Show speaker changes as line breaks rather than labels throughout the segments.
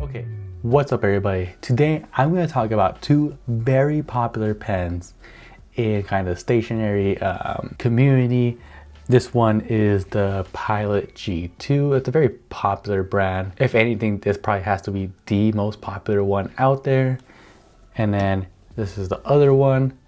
Okay, what's up everybody? Today I'm going to talk about two very popular pens in kind of stationery community. This one is the Pilot G2. It's a very popular brand. If anything, this probably has to be the most popular one out there. And then this is the other one,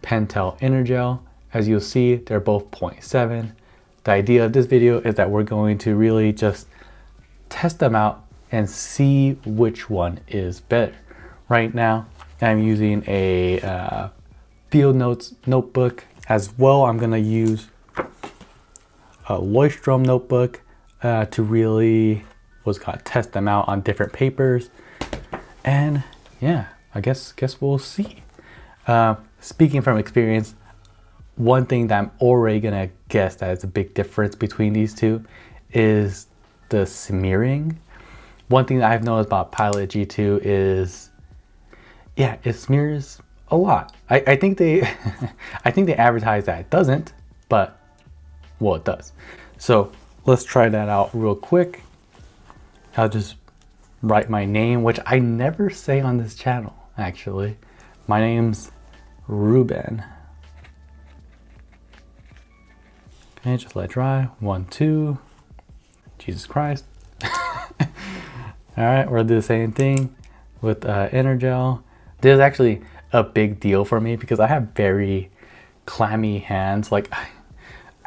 Pentel EnerGel. As you'll see, they're both 0.7. The idea of this video is that we're going to really just test them out and see which one is better. Right now, I'm using a field notes notebook. As well, I'm gonna use a Leuchtturm notebook to really test them out on different papers. And yeah, I guess we'll see. Speaking from experience, one thing that I'm already gonna guess that is a big difference between these two is the smearing. One thing that I've noticed about Pilot G2 is, yeah, it smears a lot. I think they I think they advertise that it doesn't, but well, it does. So let's try that out real quick. I'll just write my name, which I never say on this channel, actually. My name's Ruben. Okay, just let it dry. 1, 2. Jesus Christ. All right, we'll do the same thing with EnerGel. This is actually a big deal for me because I have very clammy hands. Like,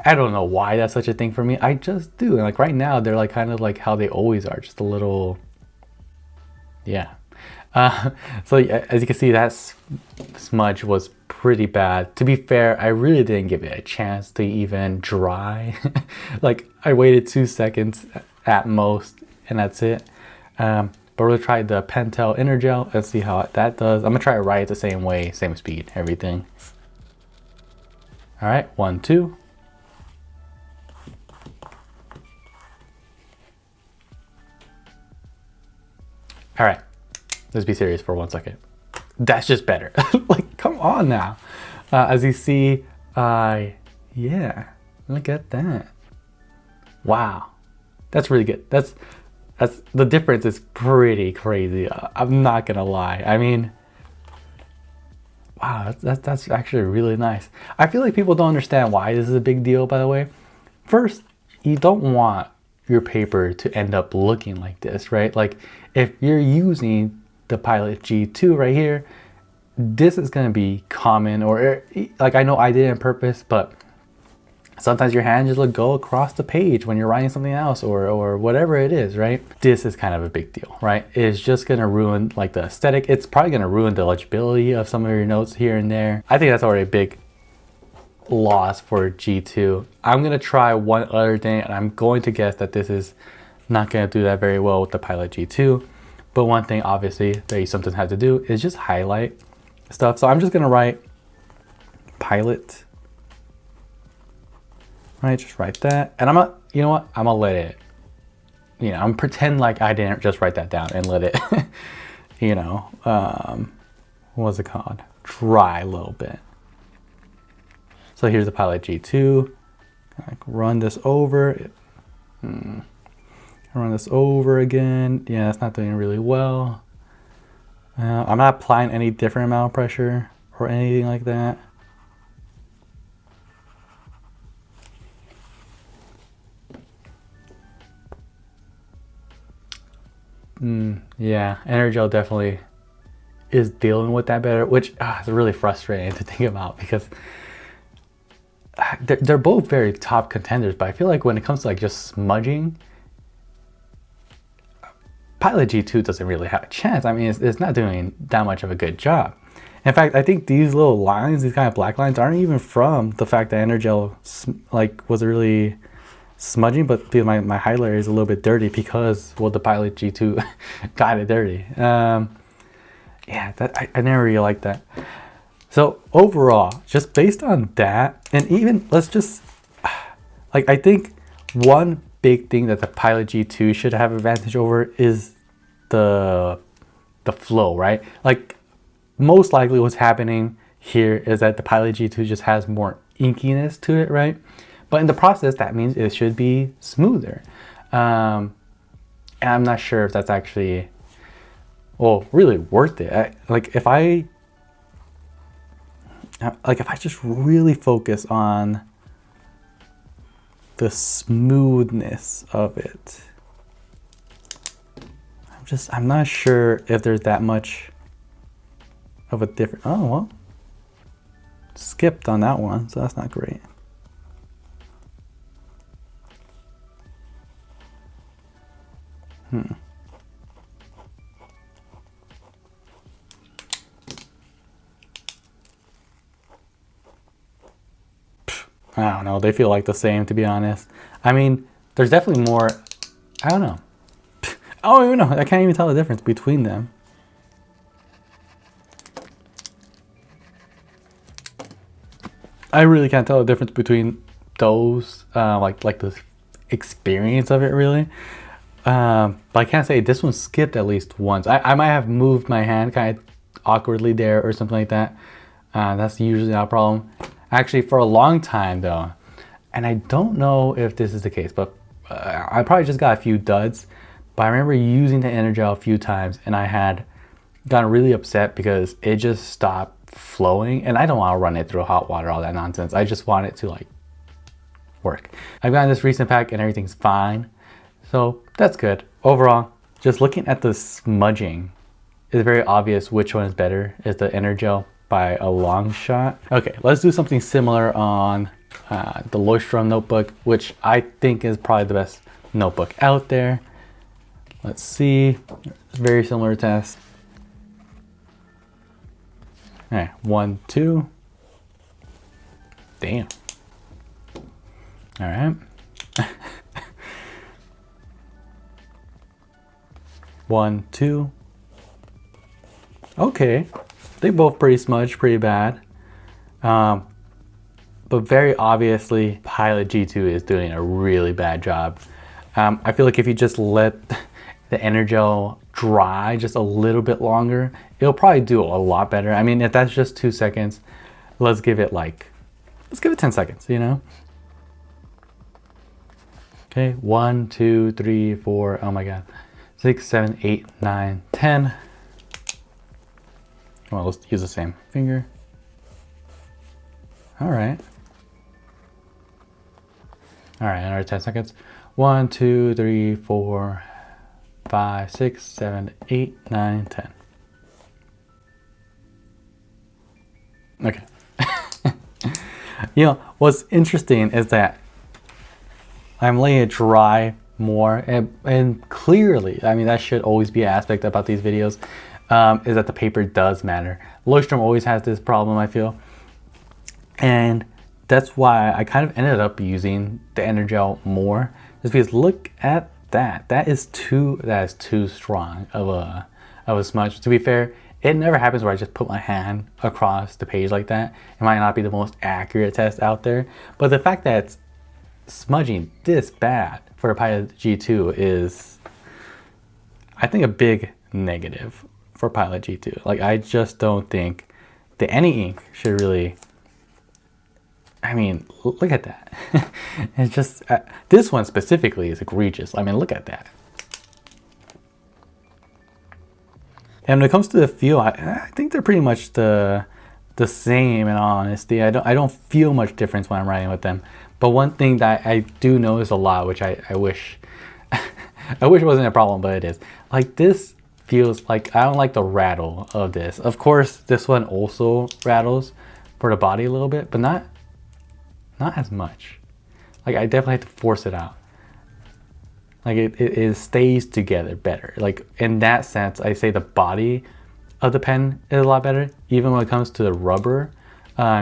I don't know why that's such a thing for me. I just do. And like right now, they're like kind of like how they always are, just a little, yeah. So as you can see, that smudge was pretty bad. To be fair, I really didn't give it a chance to even dry. Like I waited 2 seconds at most, and that's it. But we'll try the Pentel EnerGel and see how that does. I'm gonna try to write it the same way, same speed, everything. All right, 1, 2. All right, let's be serious for 1 second. That's just better. Like, come on now. As you see, yeah, look at that. Wow, that's really good. That's the difference is pretty crazy. I'm not gonna lie. I mean, wow, that's actually really nice. I feel like people don't understand why this is a big deal, by the way. First, you don't want your paper to end up looking like this, right? Like if you're using the Pilot G2 right here, this is gonna be common, or like I know I did it on purpose, but sometimes your hand just will go across the page when you're writing something else or whatever it is, right? This is kind of a big deal, right? It's just gonna ruin like the aesthetic. It's probably gonna ruin the legibility of some of your notes here and there. I think that's already a big loss for G2. I'm gonna try one other thing, and I'm going to guess that this is not gonna do that very well with the Pilot G2. But one thing obviously that you sometimes have to do is just highlight stuff. So I'm just gonna write Pilot. Right, just write that, and I'm gonna, you know what? I'm gonna let it, you know, I'm pretend like I didn't just write that down and let it, you know, what was it called? Dry a little bit. So here's the Pilot G2. Like run this over. Run this over again. Yeah, it's not doing really well. I'm not applying any different amount of pressure or anything like that. Yeah, EnerGel definitely is dealing with that better, which is really frustrating to think about because they're both very top contenders, but I feel like when it comes to like just smudging, Pilot G2 doesn't really have a chance. I mean, it's not doing that much of a good job. In fact, I think these little lines, these kind of black lines, aren't even from the fact that EnerGel like was really smudging, but my highlighter is a little bit dirty because, well, the Pilot G2 got it dirty. Yeah, I never really liked that. So overall, just based on that, and even let's just, like, I think one big thing that the Pilot G2 should have advantage over is the flow, right? Like most likely what's happening here is that the Pilot G2 just has more inkiness to it, right? But in the process, that means it should be smoother. And I'm not sure if that's actually well, really worth it. Like if I just really focus on the smoothness of it, I'm not sure if there's that much of a difference. Oh, well, skipped on that one, so that's not great. I don't know, they feel like the same, to be honest. I mean, there's definitely more, I don't know. I don't even know, I can't even tell the difference between them. I really can't tell the difference between those, like the experience of it, really. But I can't say this one skipped at least once. I might have moved my hand kind of awkwardly there or something like that. That's usually not a problem. Actually, for a long time though, and I don't know if this is the case, but I probably just got a few duds. But I remember using the EnerGel a few times, and I had gotten really upset because it just stopped flowing, and I don't want to run it through hot water, all that nonsense. I just want it to like work. I've gotten this recent pack and everything's fine, so that's good. Overall, just looking at the smudging, it's very obvious which one is better. Is the EnerGel by a long shot. Okay, let's do something similar on the Leuchtturm notebook, which I think is probably the best notebook out there. Let's see, it's very similar test. All right, 1, 2. Damn. All right. 1, 2. Okay, they both pretty smudged, pretty bad. But very obviously, Pilot G2 is doing a really bad job. I feel like if you just let the EnerGel dry just a little bit longer, it'll probably do a lot better. I mean, if that's just 2 seconds, let's give it 10 seconds, you know? Okay, 1, 2, 3, 4, oh my God, 6, 7, 8, 9, 10. Well, let's use the same finger. All right. All right, another 10 seconds. 1, 2, 3, 4, 5, 6, 7, 8, 9, 10. Okay. You know, what's interesting is that I'm letting it dry more, and clearly, I mean, that should always be an aspect about these videos, is that the paper does matter. Leuchtturm always has this problem, I feel. And that's why I kind of ended up using the EnerGel more, just because look at that. That is too strong of a smudge. To be fair, it never happens where I just put my hand across the page like that. It might not be the most accurate test out there, but the fact that it's smudging this bad for a Pilot G2 is, I think, a big negative for Pilot G2. Like, I just don't think that any ink should really, I mean, look at that. It's just, this one specifically is egregious. I mean, look at that. And when it comes to the feel, I think they're pretty much the same, in all honesty. I don't feel much difference when I'm writing with them. But one thing that I do notice a lot, which I wish, I wish it wasn't a problem, but it is. Like, this feels like, I don't like the rattle of this. Of course, this one also rattles for the body a little bit, but not as much. Like, I definitely have to force it out. Like, it stays together better. Like, in that sense, I say the body of the pen is a lot better. Even when it comes to the rubber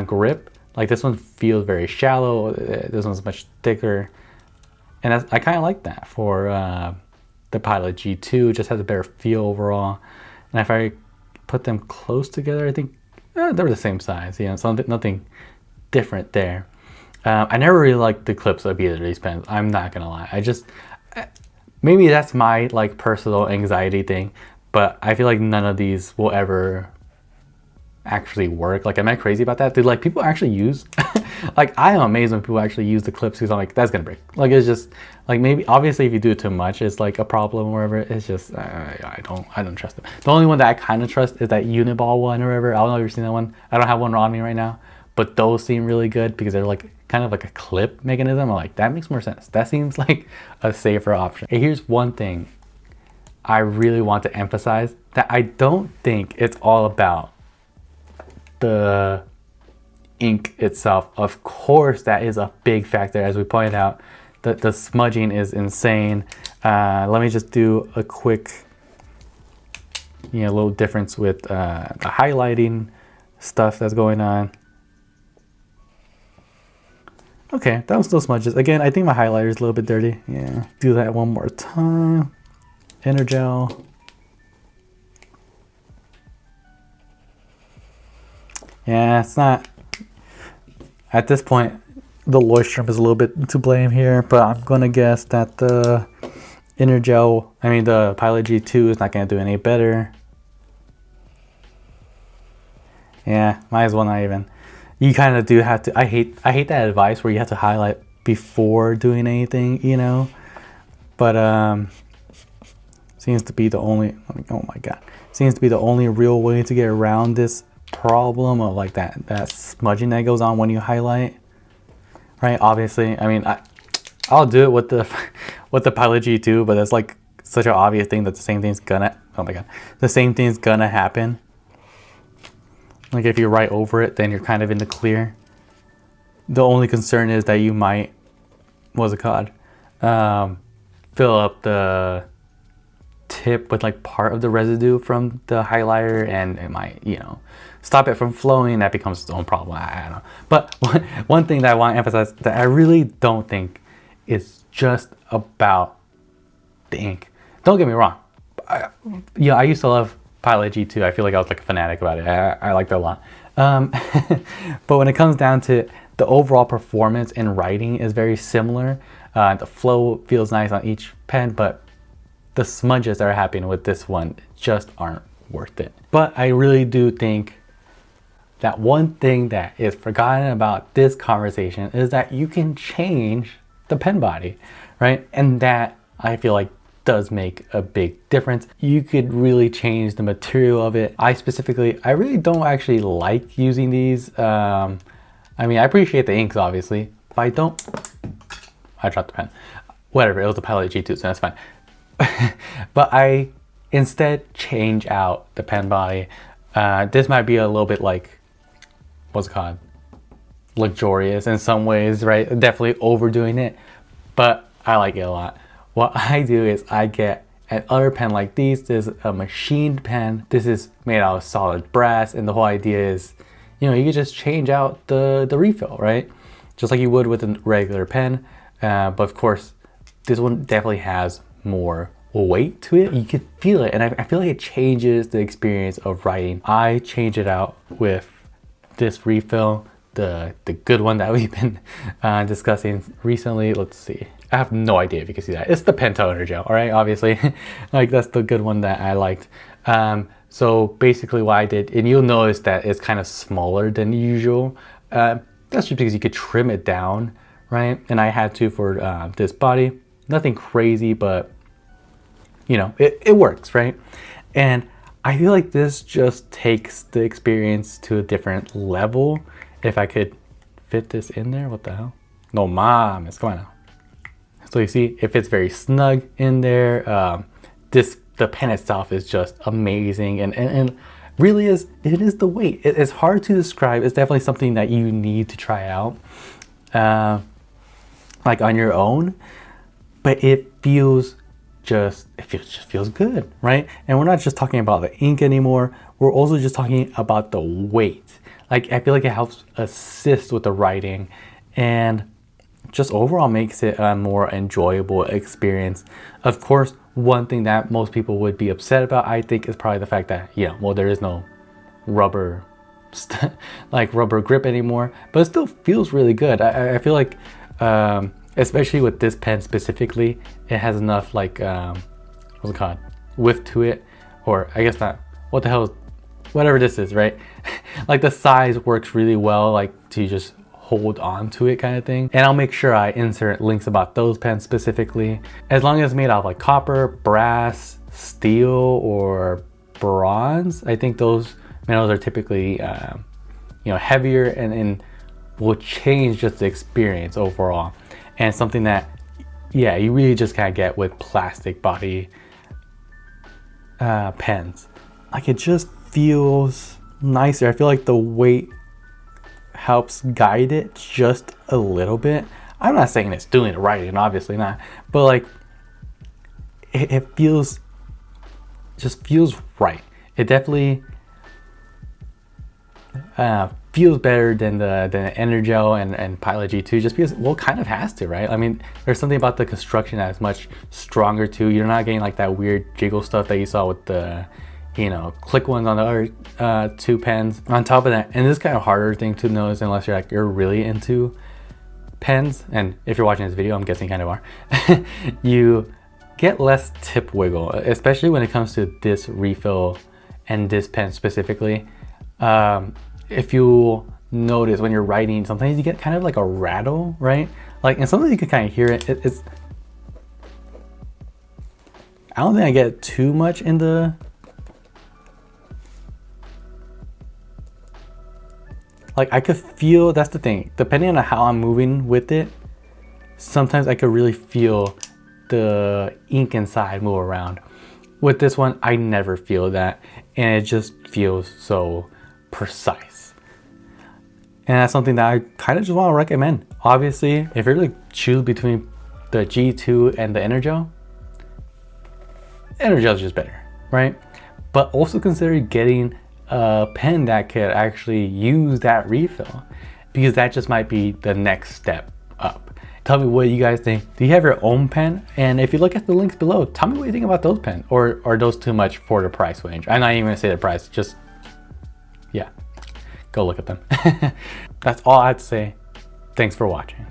grip, like, this one feels very shallow. This one's much thicker. And I kind of like that for the Pilot G2. It just has a better feel overall. And if I put them close together, I think they're the same size. You know, so nothing different there. I never really liked the clips of either of these pens. I'm not gonna lie. I just, maybe that's my like personal anxiety thing, but I feel like none of these will ever actually work. Like, am I crazy about that? Do like people actually use Like I am amazed when people actually use the clips because I'm like, that's gonna break. Like it's just like, maybe obviously if you do it too much, it's like a problem or whatever. It's just I don't trust it. The only one that I kind of trust is that Uniball one or whatever. I don't know if you've seen that one. I don't have one on me right now, but those seem really good because they're like kind of like a clip mechanism. I'm like, that makes more sense. That seems like a safer option. And here's one thing I really want to emphasize, that I don't think it's all about the ink itself. Of course, that is a big factor, as we pointed out. The smudging is insane. Let me just do a quick, little difference with the highlighting stuff that's going on. Okay, that was still smudges. Again, I think my highlighter is a little bit dirty. Yeah, do that one more time. EnerGel. Yeah, it's not, at this point, the Leuchtturm is a little bit to blame here, but I'm gonna guess that the EnerGel, the Pilot G2 is not gonna do any better. Yeah, might as well not even. You kind of do have to, I hate that advice where you have to highlight before doing anything, but seems to be the only, oh my god, seems to be the only real way to get around this problem of like that smudging that goes on when you highlight, right? Obviously, I'll do it with the Pilot G2, but it's like such an obvious thing that the same thing's gonna, oh my god, the same thing's gonna happen. Like if you write over it, then you're kind of in the clear. The only concern is that you might, what's it called, fill up the tip with like part of the residue from the highlighter, and it might, stop it from flowing. That becomes its own problem. I don't know. But one thing that I want to emphasize that I really don't think is just about the ink. Don't get me wrong. I used to love Pilot G2. I feel like I was like a fanatic about it. I liked it a lot. But when it comes down to the overall performance in writing is very similar. The flow feels nice on each pen, but the smudges that are happening with this one just aren't worth it. But I really do think that one thing that is forgotten about this conversation is that you can change the pen body, right? And that I feel like does make a big difference. You could really change the material of it. I really don't actually like using these. I appreciate the inks obviously, but I dropped the pen. Whatever, it was the Pilot G2, so that's fine. But I instead change out the pen body. This might be a little bit like, what's it called? Luxurious in some ways, right? Definitely overdoing it, but I like it a lot. What I do is I get another pen like these. This is a machined pen. This is made out of solid brass, and the whole idea is, you can just change out the refill, right? Just like you would with a regular pen. But of course, this one definitely has more weight to it. You can feel it, and I feel like it changes the experience of writing. I change it out with this refill, the good one that we've been discussing recently. Let's see. I have no idea if you can see that. It's the Pentel EnerGel, all right? Obviously, like that's the good one that I liked. So basically what I did, and you'll notice that it's kind of smaller than usual. That's just because you could trim it down, right? And I had to for this body. Nothing crazy, but it works, right? And I feel like this just takes the experience to a different level. If I could fit this in there, what the hell? No mames, come on now. So you see, it fits very snug in there. The pen itself is just amazing, and really it is the weight. It's hard to describe. It's definitely something that you need to try out, like on your own. But it just feels good, right? And we're not just talking about the ink anymore. We're also just talking about the weight. Like I feel like it helps assist with the writing, and just overall makes it a more enjoyable experience. Of course, one thing that most people would be upset about, I think, is probably the fact that, there is no rubber grip anymore, but it still feels really good. I feel like, especially with this pen specifically, it has enough what's it called? Width to it, or I guess not, what the hell, whatever this is, right? Like the size works really well, like to just hold on to it kind of thing. And I'll make sure I insert links about those pens specifically. As long as it's made out of like copper, brass, steel, or bronze, I think those metals are typically heavier and will change just the experience overall. And something that, yeah, you really just can't get with plastic body pens. Like, it just feels nicer. I feel like the weight helps guide it just a little bit. I'm not saying it's doing it right, and obviously not, but like it feels right. It definitely feels better than the EnerGel and Pilot G2, just because, well, kind of has to, right? I mean, there's something about the construction that is much stronger too. You're not getting like that weird jiggle stuff that you saw with the click ones on the other two pens. On top of that, and this is kind of harder thing to notice unless you're really into pens, and if you're watching this video, I'm guessing you kind of are, you get less tip wiggle, especially when it comes to this refill and this pen specifically. If you notice when you're writing, sometimes you get kind of like a rattle, right? Like, and sometimes you can kind of hear it. It's, I don't think I get too much in the, like, I could feel, that's the thing, depending on how I'm moving with it, sometimes I could really feel the ink inside move around. With this one, I never feel that, and it just feels so precise. And that's something that I kind of just want to recommend. Obviously, if you're like choose between the G2 and the EnerGel, EnerGel is just better, right? But also consider getting a pen that could actually use that refill, because that just might be the next step up. Tell me what you guys think. Do you have your own pen? And if you look at the links below, tell me what you think about those pens, or are those too much for the price range? I'm not even gonna say the price, just, yeah, go look at them. That's all I have to say. Thanks for watching.